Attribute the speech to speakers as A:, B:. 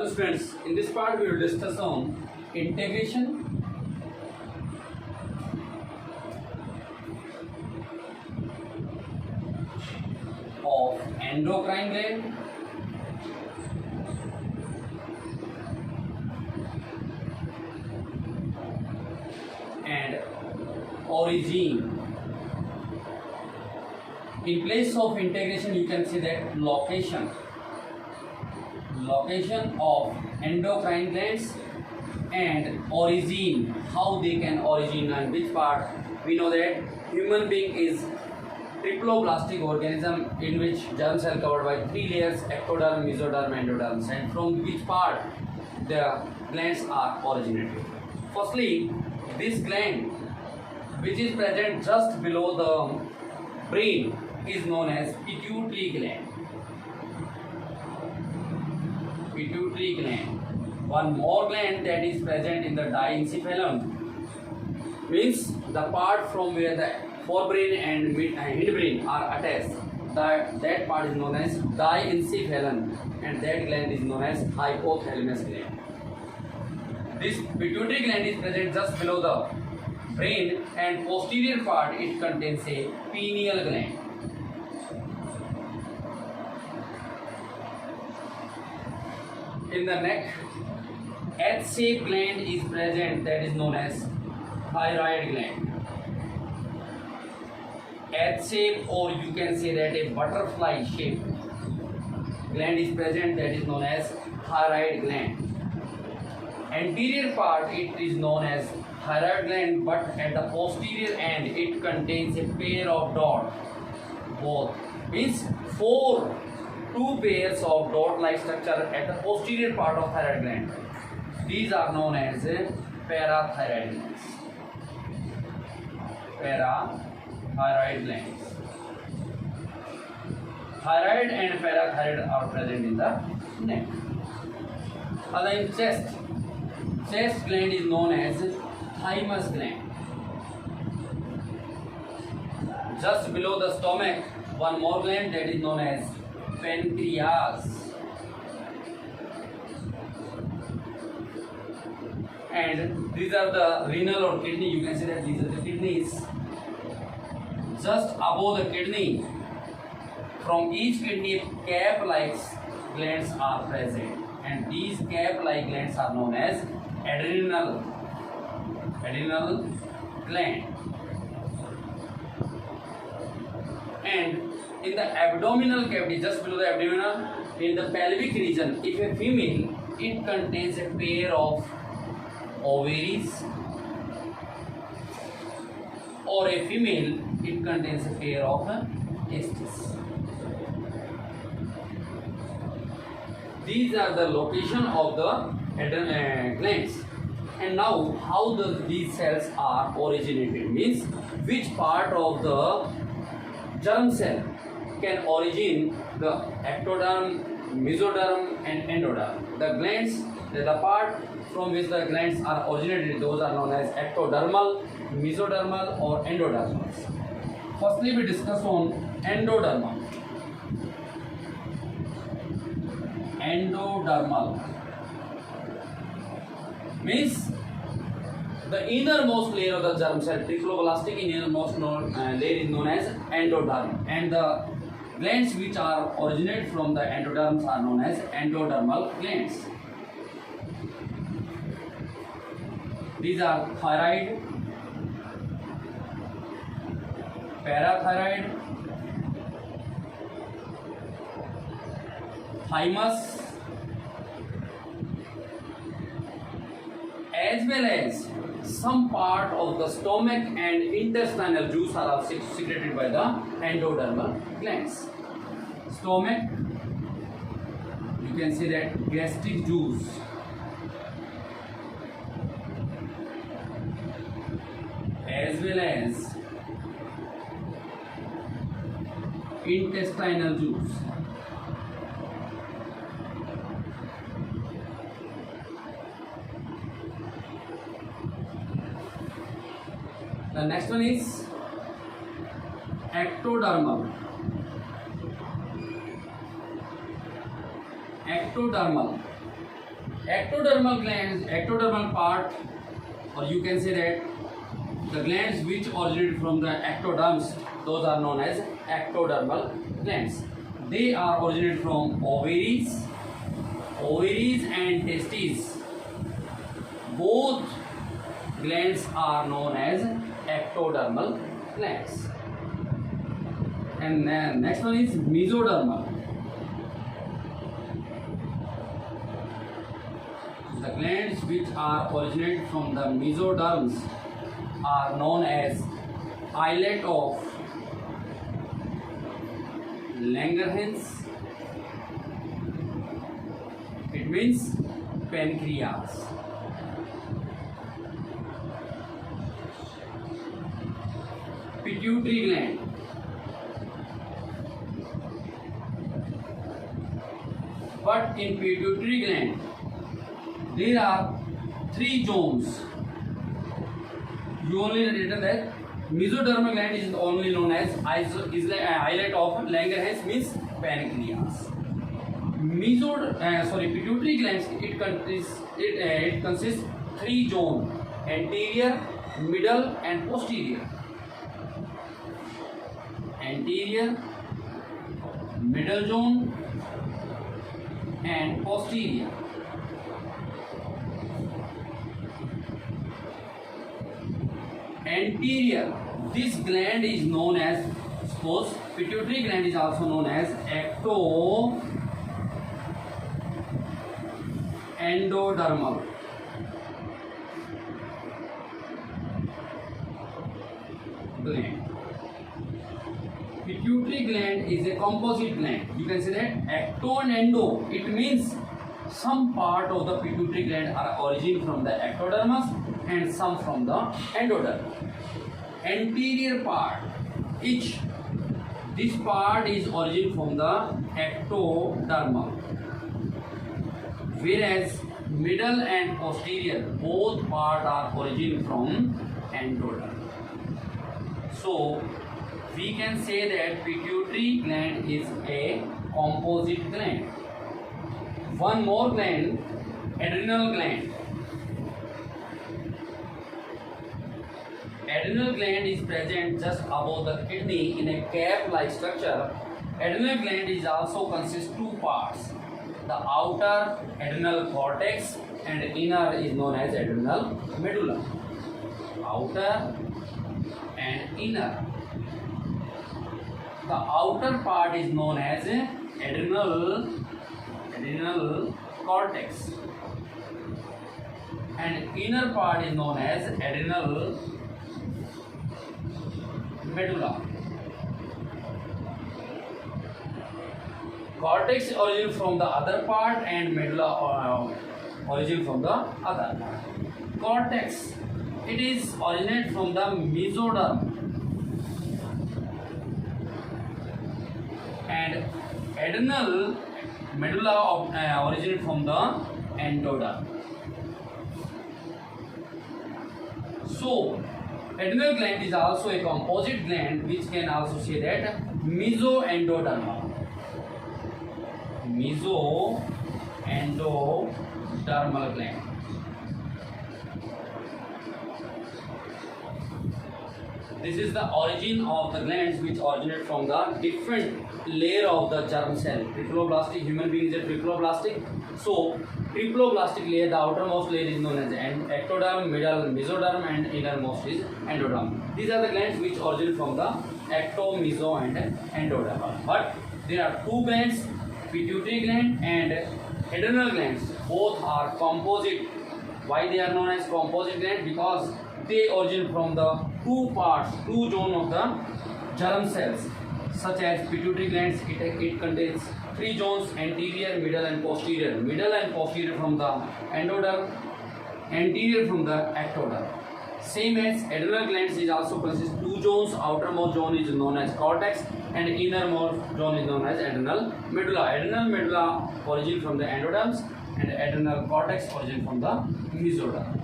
A: Hello students, in this part we will discuss on integration of endocrine gland and origin. In place of integration you can see that location of endocrine glands and origin, how they can origin and which part. We know that human being is triploblastic organism in which germ cell covered by three layers: ectoderm, mesoderm, endoderm, and from which part the glands are originated. Firstly, this gland which is present just below the brain is known as pituitary gland. Pituitary gland. One more gland that is present in the diencephalon means the part from where the forebrain and hindbrain are attached. That part is known as diencephalon, and that gland is known as hypothalamus gland. This pituitary gland is present just below the brain, and posterior part it contains a pineal gland. In the neck, H-shaped gland is present, that is known as thyroid gland. H-shaped, or you can say that a butterfly shaped gland is present, that is known as thyroid gland. Anterior part it is known as thyroid gland, but at the posterior end it contains a pair of dots. Both means two pairs of dot-like structure at the posterior part of thyroid gland. These are known as parathyroid glands. Parathyroid glands. Thyroid and parathyroid are present in the neck. Other in chest. Chest gland is known as thymus gland. Just below the stomach, one more gland that is known as pancreas, and these are the renal or kidney. You can see that these are the kidneys. Just above the kidney, from each kidney, cap-like glands are present, and these cap-like glands are known as adrenal gland. And in the abdominal cavity, just below the abdominal, in the pelvic region, if a female, it contains a pair of ovaries, or a female, it contains a pair of testes. These are the location of the glands. And now, how these cells are originated means which part of the germ cell can origin the ectoderm, mesoderm, and endoderm. The glands, the part from which the glands are originated, those are known as ectodermal, mesodermal, or endodermal. Firstly, we discuss on endodermal. Endodermal means the innermost layer of the germ cell, triploblastic innermost layer is known as endoderm, and the glands which are originated from the endoderms are known as endodermal glands. These are thyroid, parathyroid, thymus, as well as some part of the stomach and intestinal juice are also secreted by the endodermal glands. Stomach, you can see that gastric juice, as well as intestinal juice. The next one is ectodermal. Ectodermal Ectodermal glands, ectodermal part, or you can say that the glands which originate from the ectoderms, those are known as ectodermal glands. They are originated from ovaries and testes. Both glands are known as ectodermal glands. And then next one is mesodermal. The glands which are originated from the mesoderms are known as Islet of Langerhans. It means pancreas. Pituitary gland. But in pituitary gland, there are 3 zones. You only written that mesodermal gland is only known as Islet of Langerhans, means pancreas. Pituitary glands, it consists 3 zones: anterior, middle, and posterior. Anterior, middle zone, and posterior. Anterior, this gland is known as, suppose pituitary gland is also known as endodermal. Gland. Pituitary gland is a composite gland. You can say that ecto and endo. It means some part of the pituitary gland are origin from the ectodermis and some from the endoderm. Anterior part, this part is origin from the ectodermal, whereas middle and posterior both part are origin from endoderm. So we can say that pituitary gland is a composite gland. One more gland, adrenal gland. Adrenal gland is present just above the kidney in a cap-like structure. Adrenal gland is also consists 2 parts. The outer adrenal cortex and inner is known as adrenal medulla. Outer and inner. The outer part is known as adrenal cortex and inner part is known as adrenal medulla. Cortex origin from the other part and medulla origin from the other part. Cortex, it is originate from the mesoderm and adrenal medulla originate from the endoderm. So adrenal gland is also a composite gland, which can also say that mesoendodermal gland. This is the origin of the glands which originate from the different layer of the germ cell. Triploblastic, human being is a triploblastic. So triploblastic layer, the outermost layer is known as ectoderm, middle mesoderm, and innermost is endoderm. These are the glands which originate from the ecto, meso, and endoderm. But there are 2 glands, pituitary gland and adrenal glands. Both are composite. Why they are known as composite gland? Because they originate from the 2 parts, 2 zones of the germ cells. Such as pituitary glands, it contains 3 zones: anterior, middle, and posterior. Middle and posterior from the endoderm, anterior from the ectoderm. Same as adrenal glands is also consists 2 zones. Outermost zone is known as cortex and innermost zone is known as adrenal medulla. Adrenal medulla origin from the endoderms and adrenal cortex origin from the mesoderm.